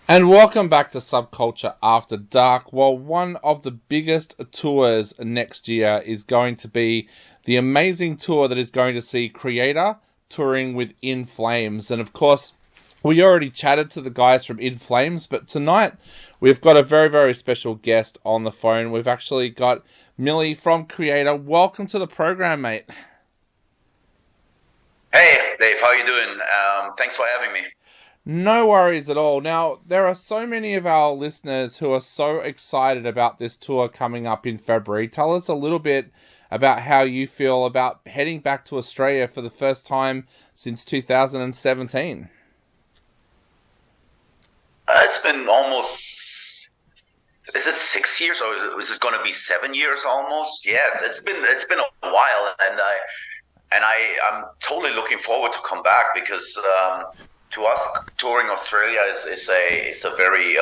And welcome back to Subculture After Dark. Well, one of the biggest tours next year is going to be the amazing tour that is going to see Kreator touring with Inflames. And of course, we already chatted to the guys from Inflames, but tonight we've got a very, very special guest on the phone. We've actually got Millie from Kreator. Welcome to the program, mate. Hey, Dave, how you doing? Thanks for having me. No worries at all. Now, there are so many of our listeners who are so excited about this tour coming up in February. Tell us a little bit about how you feel about heading back to Australia for the first time since 2017. It's been almost, is it 6 years or is it going to be 7 years almost? Yes, it's been a while, and I'm totally looking forward to come back because to us touring Australia is a very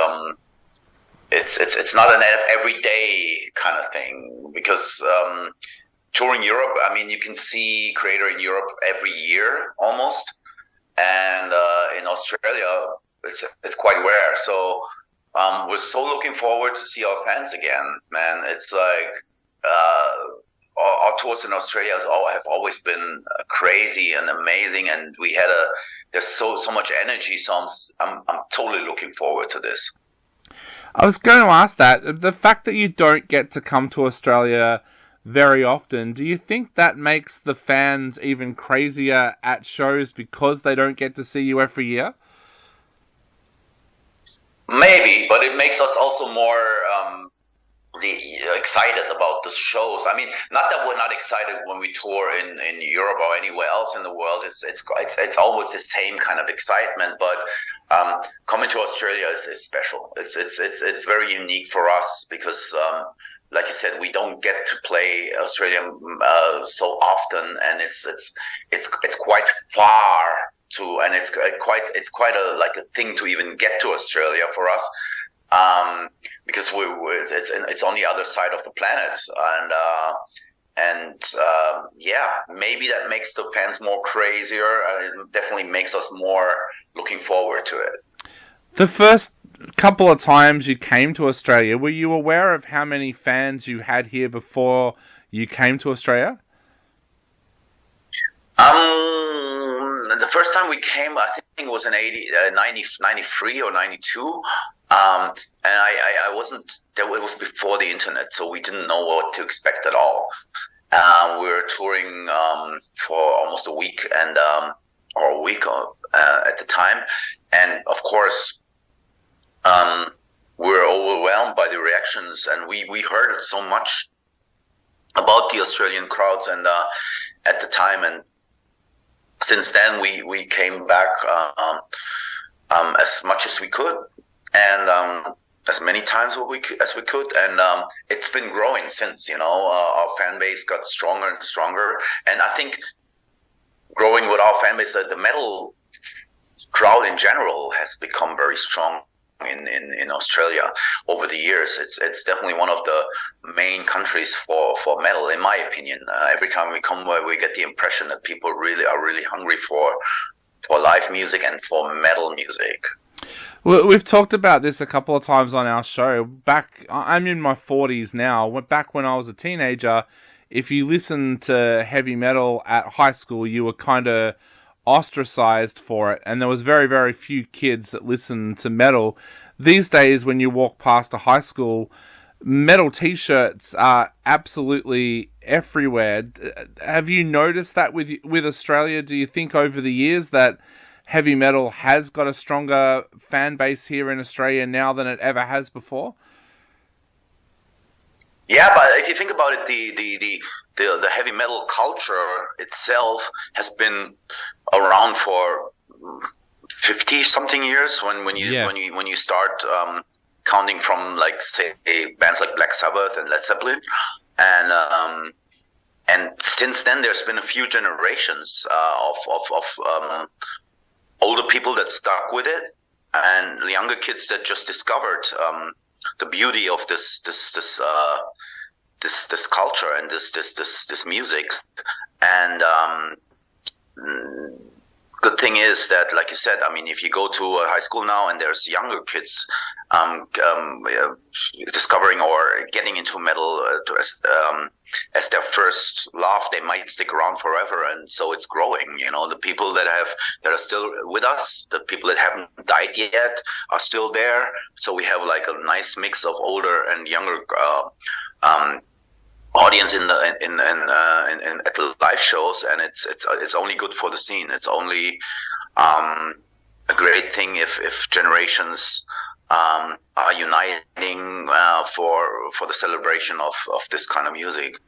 it's not an everyday kind of thing because touring Europe, I mean, you can see Kreator in Europe every year almost, and in Australia it's quite rare. So we're so looking forward to see our fans again, man. It's like our tours in Australia have always been crazy and amazing, and there's so much energy. So I'm totally looking forward to this. I was going to ask that. The fact that you don't get to come to Australia very often, do you think that makes the fans even crazier at shows because they don't get to see you every year? Maybe, but it makes us also more excited about the shows. I mean, not that we're not excited when we tour in Europe or anywhere else in the world. It's always the same kind of excitement. But coming to Australia is special. It's very unique for us because, like you said, we don't get to play Australia so often, and it's quite far to, and it's quite a like a thing to even get to Australia for us, because it's on the other side of the planet, and yeah, maybe that makes the fans more crazier. It definitely makes us more looking forward to it. The first couple of times you came to Australia, were you aware of how many fans you had here before you came to Australia? The first time we came, I think it was in 93 or 92. And I wasn't there. It was before the internet, so we didn't know what to expect at all. We were touring for almost a week, and or a week at the time, and of course, we were overwhelmed by the reactions, and we heard so much about the Australian crowds, and at the time, and since then we came back as much as we could, and as many times as we could, and it's been growing since. Our fan base got stronger and stronger, and I think growing with our fan base, the metal crowd in general has become very strong in Australia over the years. It's definitely one of the main countries for metal, in my opinion. Every time we come, we get the impression that people really are really hungry for live music and for metal music. We've talked about this a couple of times on our show. I'm in my 40s now. Back when I was a teenager, if you listened to heavy metal at high school, you were kind of ostracized for it, and there was very, very few kids that listened to metal. These days, when you walk past a high school, metal t-shirts are absolutely everywhere. Have you noticed that with Australia? Do you think over the years that heavy metal has got a stronger fan base here in Australia now than it ever has before? Yeah, but if you think about it, the heavy metal culture itself has been around for 50 something years when you Yeah. when you when you start counting from, like, say, bands like Black Sabbath and Led Zeppelin, and since then there's been a few generations of older people that stuck with it, and the younger kids that just discovered the beauty of this culture and this music, and good thing is that, like you said, I mean, if you go to a high school now and there's younger kids discovering or getting into metal as their first love, they might stick around forever, and so it's growing. You know, the people that are still with us, the people that haven't died yet, are still there. So we have like a nice mix of older and younger audience in at the live shows, and it's only good for the scene. It's only a great thing if generations are uniting for the celebration of this kind of music.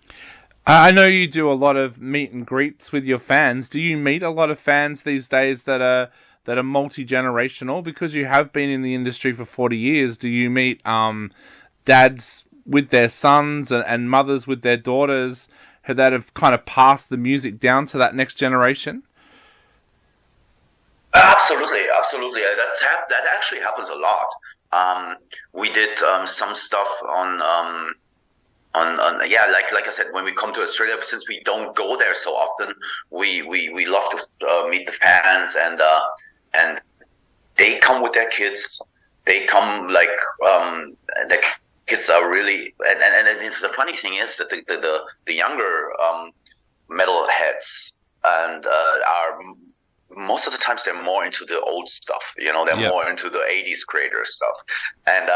I know you do a lot of meet and greets with your fans. Do you meet a lot of fans these days that are multi-generational? Because you have been in the industry for 40 years. Do you meet dads with their sons and mothers with their daughters that have kind of passed the music down to that next generation? Absolutely. That actually happens a lot. We did some stuff on like I said, when we come to Australia, since we don't go there so often, we love to meet the fans, and they come with their kids. They come like the kids are really, and it's, the funny thing is that the younger metal heads and are, most of the times they're more into the old stuff. You know, they're more into the 80s Kreator stuff, and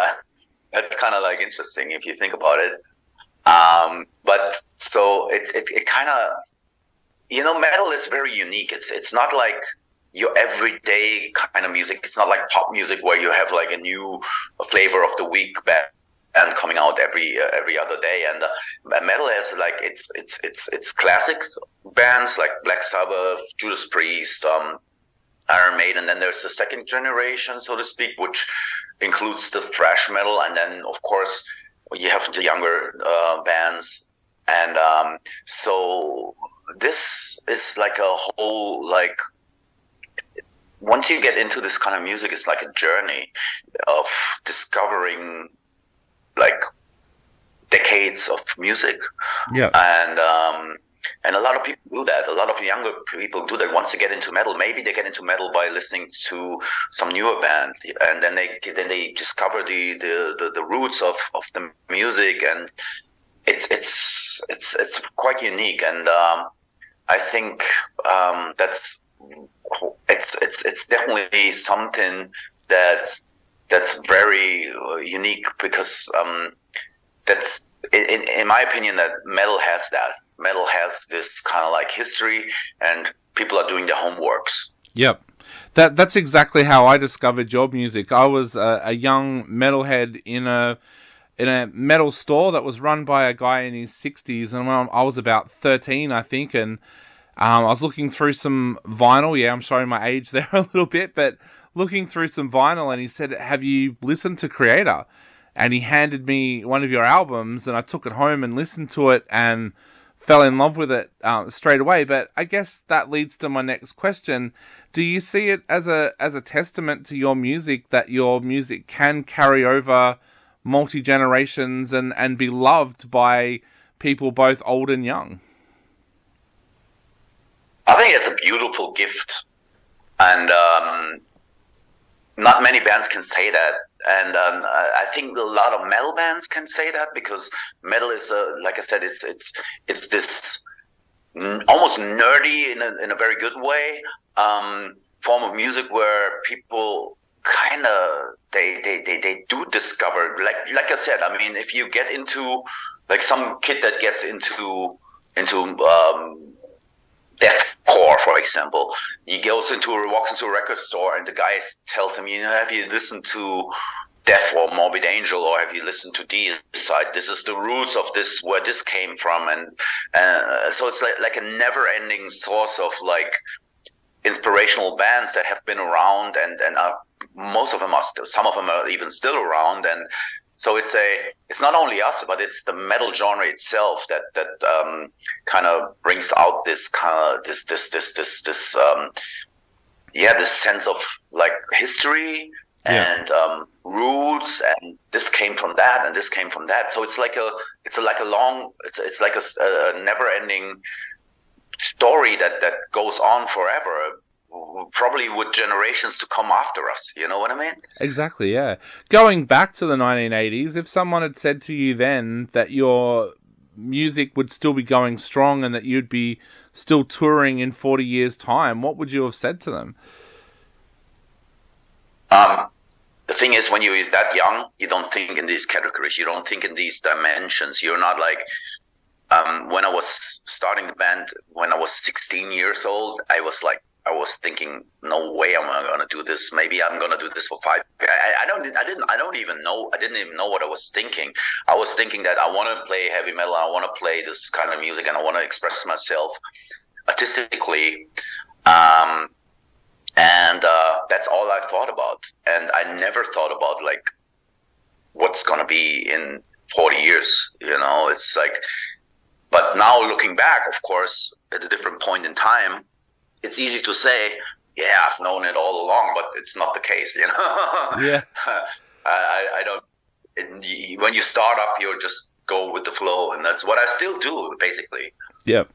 that's kind of like interesting if you think about it. But so it kind of, you know, metal is very unique. It's not like your everyday kind of music. It's not like pop music where you have like a new flavor of the week band coming out every other day. And metal has like it's classic bands like Black Sabbath, Judas Priest, Iron Maiden, and then there's the second generation, so to speak, which includes the thrash metal, and then of course you have the younger bands, and so this is like a whole, like, once you get into this kind of music, it's like a journey of discovering like decades of music. And a lot of people do that. A lot of younger people do that. Once they get into metal, maybe they get into metal by listening to some newer band, and then they discover the roots of the music, and it's quite unique. And I think that's it's definitely something that's very unique, because that's in my opinion that metal has that. Metal has this kind of like history, and people are doing their homeworks. Yep. That's exactly how I discovered your music. I was a young metalhead in a metal store that was run by a guy in his 60s, and when I was about 13, I think, and I was looking through some vinyl. Yeah, I'm showing my age there a little bit, but looking through some vinyl, and he said, "Have you listened to Kreator?" And he handed me one of your albums, and I took it home and listened to it and fell in love with it straight away. But I guess that leads to my next question. Do you see it as a testament to your music, that your music can carry over multi-generations and be loved by people both old and young? I think it's a beautiful gift, and not many bands can say that. And I think a lot of metal bands can say that, because metal is, like I said, it's this almost nerdy in a very good way form of music where people kind of they do discover, like I said. I mean, if you get into like some kid that gets into deathcore, for example, he walks into a record store, and the guy tells him, you know, have you listened to Death or Morbid Angel, or have you listened to Deicide? This is the roots of this, where this came from, and so it's like a never-ending source of like inspirational bands that have been around, and most of them are still, some of them are even still around, and so it's not only us, but it's the metal genre itself that kind of brings out this kind of this sense of like history and roots, and this came from that, and this came from that. So it's like a never-ending story that goes on forever. probably with generations to come after us. You know what I mean? Exactly, yeah. Going back to the 1980s, if someone had said to you then that your music would still be going strong and that you'd be still touring in 40 years' time, what would you have said to them? The thing is, when you're that young, you don't think in these categories. You don't think in these dimensions. You're not like, when I was starting the band, when I was 16 years old, I was thinking, no way am I going to do this. Maybe I'm going to do this for 5 years. I didn't even know what I was thinking. I was thinking that I want to play heavy metal. I want to play this kind of music and I want to express myself artistically. And that's all I thought about. And I never thought about like what's going to be in 40 years. It's like, but now looking back, of course, at a different point in time, it's easy to say, yeah, I've known it all along, but it's not the case, Yeah. I don't. When you start up, you just go with the flow, and that's what I still do, basically. Yep.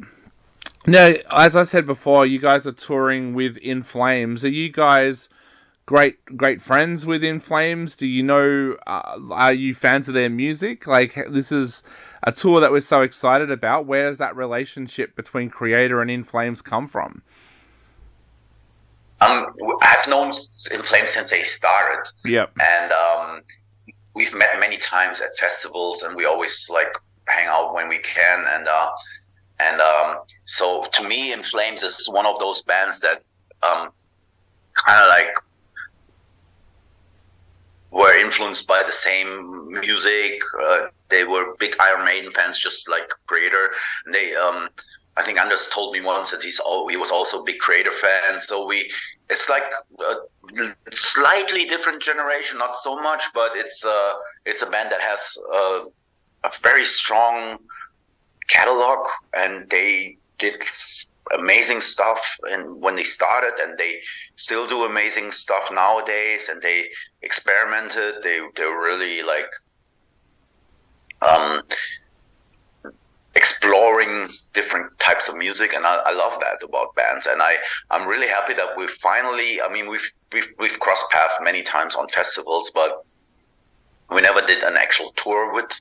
Now, as I said before, you guys are touring with Inflames. Are you guys great friends with Inflames? Do you know? Are you fans of their music? Like, this is a tour that we're so excited about. Where does that relationship between Kreator and Inflames come from? I've known Inflames since they started. Yep. And we've met many times at festivals, and we always like hang out when we can. And so to me, Inflames is one of those bands that kind of like were influenced by the same music. They were big Iron Maiden fans, just like Kreator. And they, I think Anders told me once that he was also a big Kreator fan. So it's like a slightly different generation, not so much, but it's a band that has a very strong catalog, and they did amazing stuff and when they started, and they still do amazing stuff nowadays, and they experimented. They're really like exploring different types of music, and I love that about bands. And I'm really happy that we finally, I mean, we've crossed paths many times on festivals, but we never did an actual tour with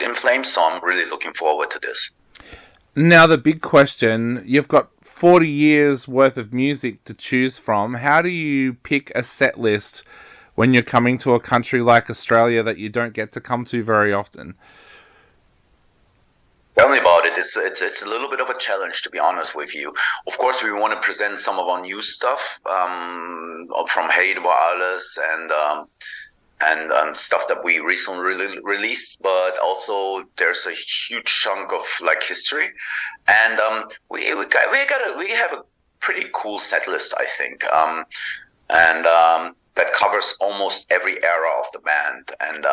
Inflames, so I'm really looking forward to this. Now, the big question, you've got 40 years worth of music to choose from. How do you pick a set list when you're coming to a country like Australia that you don't get to come to very often? Tell me about it. It's a little bit of a challenge, to be honest with you. Of course, we want to present some of our new stuff from Hey über alles and stuff that we recently released, but also there's a huge chunk of like history, and we have a pretty cool set list, I think, and that covers almost every era of the band, and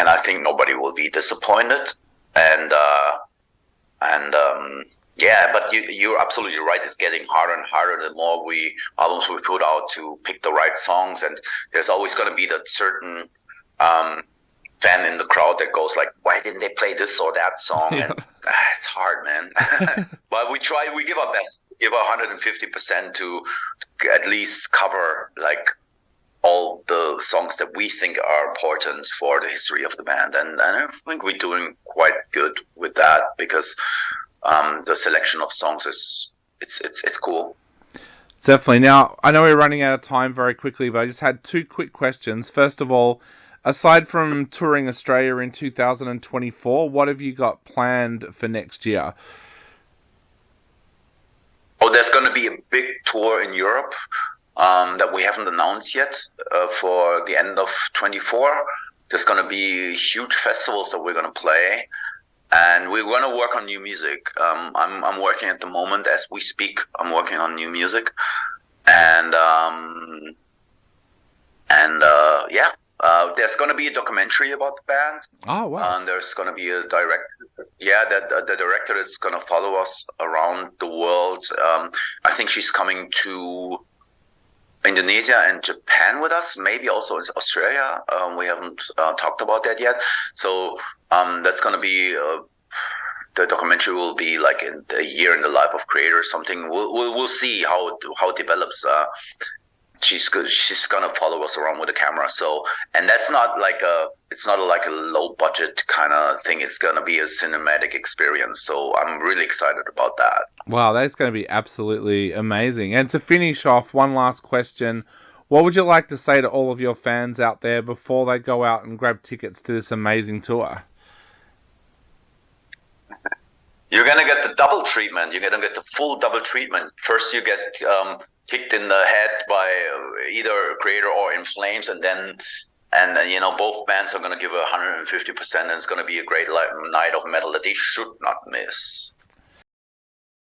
I think nobody will be disappointed, and yeah, but you're absolutely right. It's getting harder and harder the more albums we put out to pick the right songs, and there's always going to be that certain fan in the crowd that goes like, "Why didn't they play this or that song?" Yeah. And it's hard, man. But we try. We give our best. Give 150% to at least cover like all the songs that we think are important for the history of the band, and I think we're doing quite good with that, because the selection of songs it's cool. Definitely. Now, I know we're running out of time very quickly, but I just had two quick questions. First of all, aside from touring Australia in 2024, what have you got planned for next year? Oh, there's going to be a big tour in Europe that we haven't announced yet for the end of 24. There's going to be huge festivals that we're going to play. And we're going to work on new music. I'm working at the moment as we speak. I'm working on new music, and yeah, there's going to be a documentary about the band. Oh, wow! And there's going to be a director. Yeah, the director is going to follow us around the world. I think she's coming to Indonesia and Japan with us, maybe also in Australia. We haven't talked about that yet. So that's going to be the documentary will be like in a year in the life of Kreator or something. We'll see how it develops. She's gonna follow us around with a camera. So, and that's not like it's not like a low budget kind of thing. It's gonna be a cinematic experience. So I'm really excited about that. Wow, that's going to be absolutely amazing. And to finish off, one last question. What would you like to say to all of your fans out there before they go out and grab tickets to this amazing tour? You're gonna get the double treatment. You're gonna get the full double treatment. First, you get kicked in the head by either Kreator or Inflames, and both bands are gonna give 150%, and it's gonna be a great night of metal that they should not miss.